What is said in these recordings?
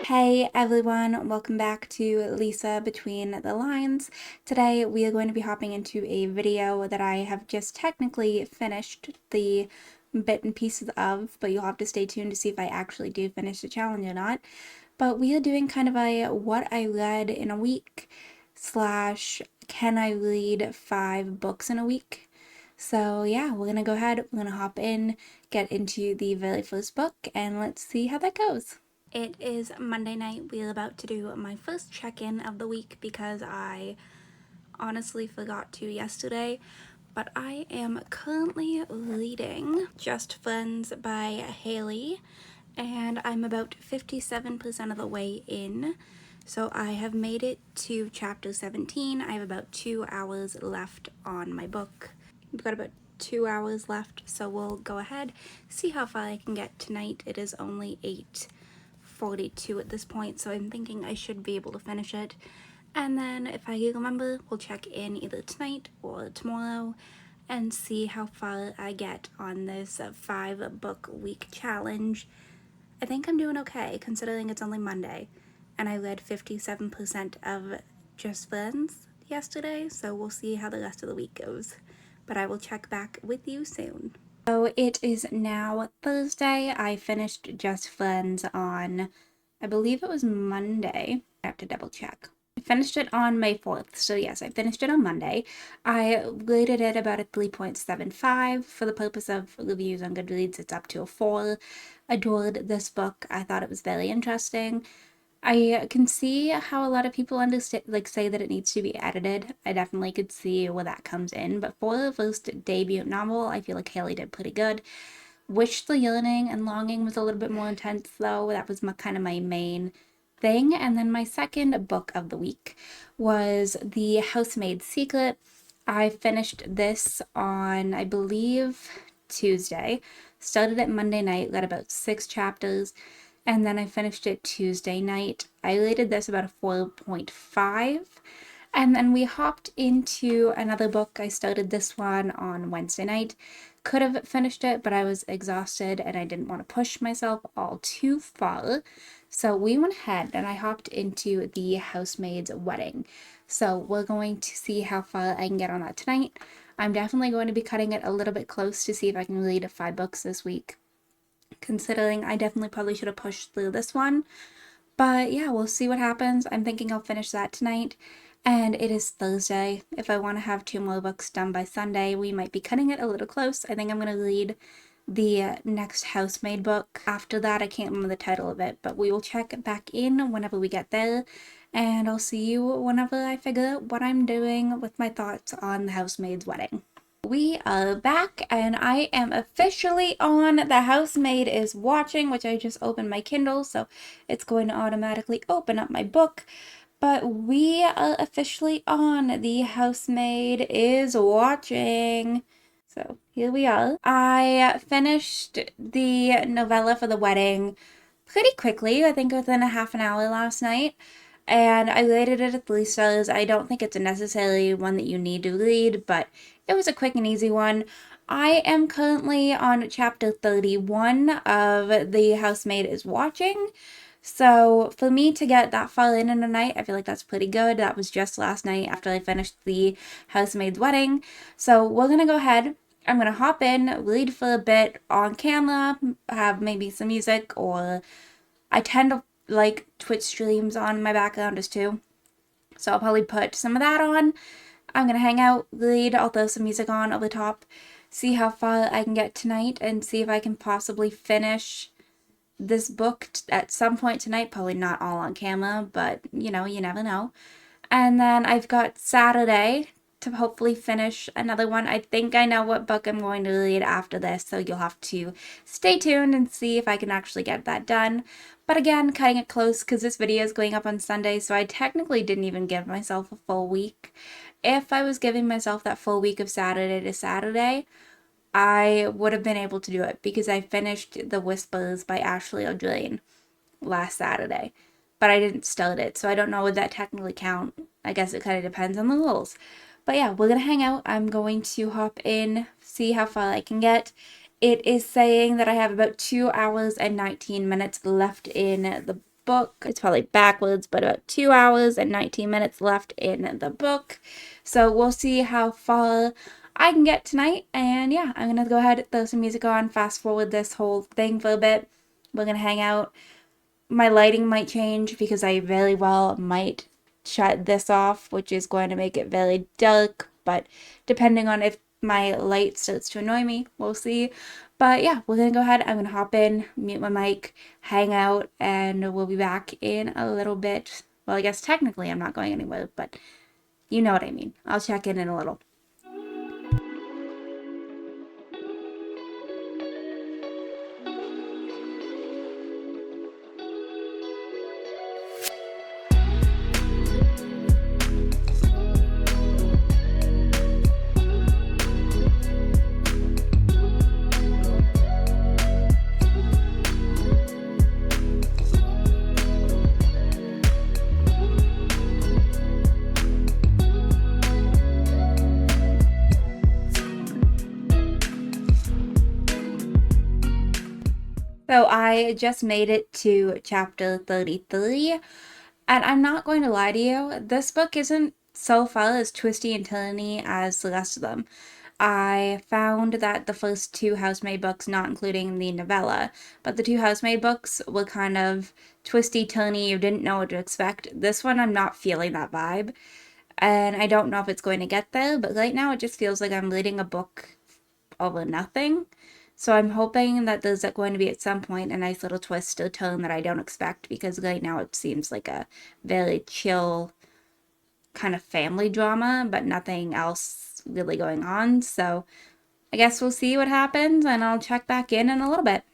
Hey everyone, welcome back to Lisa Between the Lines. Today we are going to be hopping into a video that I have just technically finished the bit and pieces of, but you'll have to stay tuned to see if I actually do finish the challenge or not. But we are doing kind of a what I read in a week / can I read 5 books in a week. So yeah, we're gonna go ahead, we're gonna hop in, get into the very first book, and let's see how that goes. It is Monday night. We're about to do my first check-in of the week because I honestly forgot to yesterday. But I am currently reading Just Friends by Haley, and I'm about 57% of the way in. So I have made it to chapter 17. I have about 2 hours left on my book. I've got about 2 hours left, so we'll go ahead, see how far I can get tonight. It is only 8:42 at this point, so I'm thinking I should be able to finish it. And then if I remember, we'll check in either tonight or tomorrow and see how far I get on this 5-book week challenge. I think I'm doing okay considering it's only Monday and I read 57% of Just Friends yesterday, so we'll see how the rest of the week goes. But I will check back with you soon. So it is now Thursday. I finished Just Friends on, I believe it was Monday. I have to double check. I finished it on May 4th, so yes, I finished it on Monday. I rated it about a 3.75. For the purpose of reviews on Goodreads, it's up to a 4. Adored this book. I thought it was very interesting. I can see how a lot of people understand, say that it needs to be edited. I definitely could see where that comes in, but for the first debut novel, I feel like Haley did pretty good. Wish the Yearning and Longing was a little bit more intense, though. That was kind of my main thing. And then my second book of the week was The Housemaid's Secret. I finished this on, I believe, Tuesday. Started it Monday night, read about 6 chapters, and then I finished it Tuesday night. I rated this about a 4.5. And then we hopped into another book. I started this one on Wednesday night. Could have finished it, but I was exhausted and I didn't want to push myself all too far. So we went ahead and I hopped into The Housemaid's Wedding. So we're going to see how far I can get on that tonight. I'm definitely going to be cutting it a little bit close to see if I can read 5 books this week, considering I definitely probably should have pushed through this one. But yeah, we'll see what happens. I'm thinking I'll finish that tonight. And it is Thursday. If I want to have 2 more books done by Sunday, we might be cutting it a little close. I think I'm going to read the next Housemaid book. After that, I can't remember the title of it, but we will check back in whenever we get there. And I'll see you whenever I figure out what I'm doing with my thoughts on The Housemaid's Wedding. We are back and I am officially on The Housemaid is Watching, which I just opened my Kindle, so it's going to automatically open up my book. But we are officially on The Housemaid is Watching. So here we are. I finished the novella for the wedding pretty quickly, I think within a half an hour last night. And I rated it at 3 stars. I don't think it's a necessarily one that you need to read, but it was a quick and easy one. I am currently on chapter 31 of The Housemaid is Watching. So for me to get that far in a night, I feel like that's pretty good. That was just last night after I finished The Housemaid's Wedding. So we're going to go ahead. I'm going to hop in, read for a bit on camera, have maybe some music, or I tend to like Twitch streams on my background as too. So I'll probably put some of that on. I'm going to hang out, read, I'll throw some music on over top, see how far I can get tonight, and see if I can possibly finish this book at some point tonight. Probably not all on camera, but you know, you never know. And then I've got Saturday to hopefully finish another one. I think I know what book I'm going to read after this, so you'll have to stay tuned and see if I can actually get that done. But again, cutting it close because this video is going up on Sunday, so I technically didn't even give myself a full week. If I was giving myself that full week of Saturday to Saturday, I would have been able to do it because I finished The Whispers by Ashley O'Drain last Saturday. But I didn't start it, so I don't know would that technically count. I guess it kind of depends on the rules. But yeah, we're going to hang out. I'm going to hop in, see how far I can get. It is saying that I have about 2 hours and 19 minutes left in the book. It's probably backwards, but about 2 hours and 19 minutes left in the book. So we'll see how far I can get tonight. And yeah, I'm going to go ahead, throw some music on, fast forward this whole thing for a bit. We're going to hang out. My lighting might change because I very well might shut this off, which is going to make it very dark, but depending on if my light starts to annoy me, we'll see. But yeah, we're gonna go ahead, I'm gonna hop in, mute my mic, hang out, and we'll be back in a little bit. Well, I guess technically I'm not going anywhere, but you know what I mean. I'll check in a little. So I just made it to chapter 33, and I'm not going to lie to you, this book isn't so far as twisty and turny as the rest of them. I found that the first two housemaid books, not including the novella, but the two housemaid books were kind of twisty, turny, you didn't know what to expect. This one, I'm not feeling that vibe, and I don't know if it's going to get there, but right now it just feels like I'm reading a book over nothing. So I'm hoping that there's going to be at some point a nice little twist or turn that I don't expect, because right now it seems like a very chill kind of family drama, but nothing else really going on. So I guess we'll see what happens, and I'll check back in a little bit.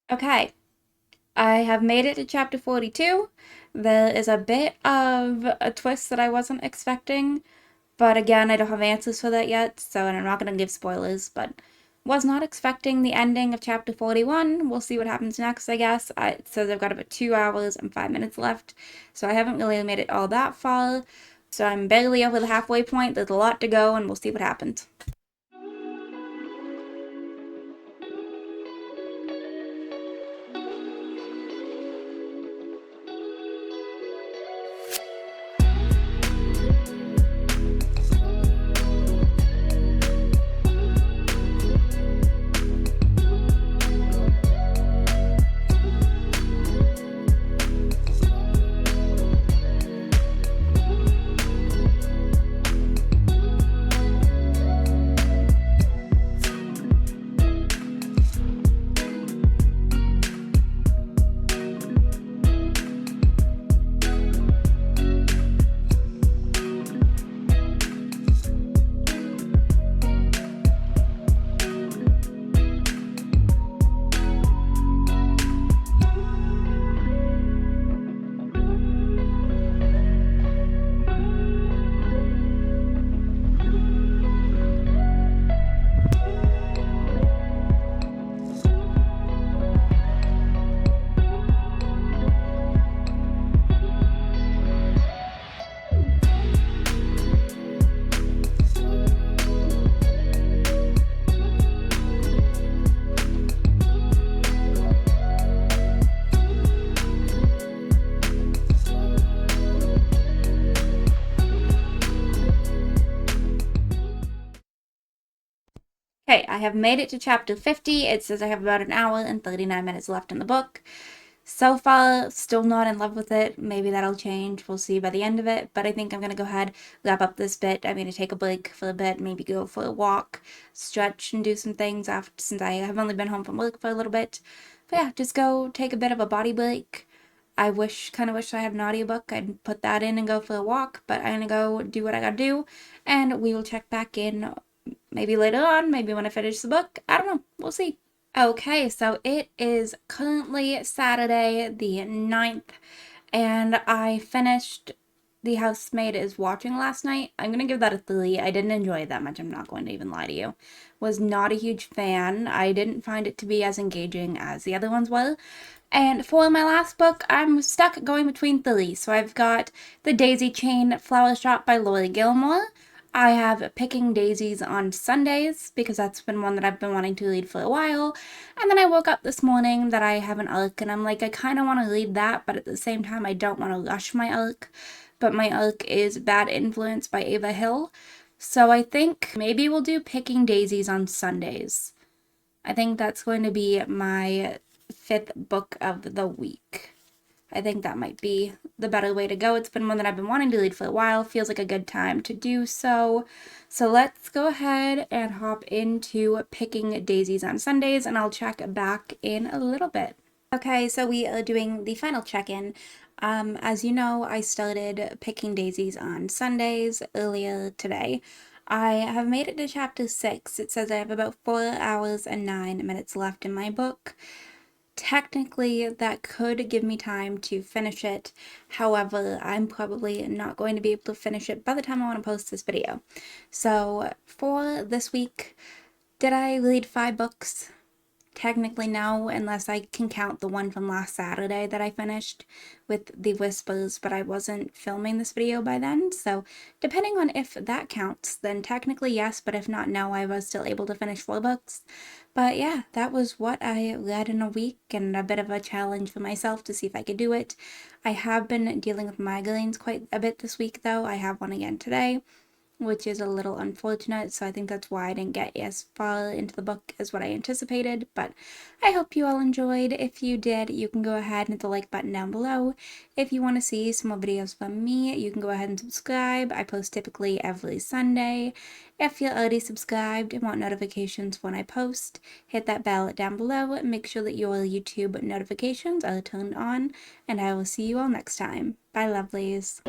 Okay, I have made it to chapter 42. There is a bit of a twist that I wasn't expecting, but again, I don't have answers for that yet, so and I'm not going to give spoilers, but was not expecting the ending of chapter 41. We'll see what happens next, I guess. It says I've got about 2 hours and 5 minutes left, so I haven't really made it all that far, so I'm barely over the halfway point. There's a lot to go, and we'll see what happens. Okay, I have made it to chapter 50. It says I have about an hour and 39 minutes left in the book. So far, still not in love with it. Maybe that'll change. We'll see by the end of it. But I think I'm going to go ahead, wrap up this bit. I'm going to take a break for a bit, maybe go for a walk, stretch, and do some things after, since I have only been home from work for a little bit. But yeah, just go take a bit of a body break. I kind of wish I had an audiobook. I'd put that in and go for a walk. But I'm going to go do what I got to do. And we will check back in maybe later on, maybe when I finish the book. I don't know. We'll see. Okay, so it is currently Saturday the 9th, and I finished The Housemaid is Watching last night. I'm going to give that a 3. I didn't enjoy it that much, I'm not going to even lie to you. Was not a huge fan. I didn't find it to be as engaging as the other ones were. And for my last book, I'm stuck going between 3. So I've got The Daisy Chain Flower Shop by Lori Gilmore. I have Picking Daisies on Sundays because that's been one that I've been wanting to read for a while. And then I woke up this morning that I have an arc and I'm like, I kind of want to read that, but at the same time, I don't want to rush my arc. But my arc is Bad Influence by Ava Hill. So I think maybe we'll do Picking Daisies on Sundays. I think that's going to be my 5th book of the week. I think that might be the better way to go. It's been one that I've been wanting to read for a while. Feels like a good time to do so. So let's go ahead and hop into Picking Daisies on Sundays, and I'll check back in a little bit. Okay, so we are doing the final check-in. As you know, I started Picking Daisies on Sundays earlier today. I have made it to chapter 6. It says I have about 4 hours and 9 minutes left in my book. Technically, that could give me time to finish it. However, I'm probably not going to be able to finish it by the time I want to post this video. So, for this week, did I read 5 books? Technically no, unless I can count the one from last Saturday that I finished with the Whispers, but I wasn't filming this video by then, so depending on if that counts, then technically yes, but if not, no, I was still able to finish 4 books. But yeah, that was what I read in a week, and a bit of a challenge for myself to see if I could do it. I have been dealing with migraines quite a bit this week, though. I have one again today, which is a little unfortunate, so I think that's why I didn't get as far into the book as what I anticipated, but I hope you all enjoyed. If you did, you can go ahead and hit the like button down below. If you want to see some more videos from me, you can go ahead and subscribe. I post typically every Sunday. If you're already subscribed and want notifications when I post, hit that bell down below. Make sure that your YouTube notifications are turned on, and I will see you all next time. Bye, lovelies.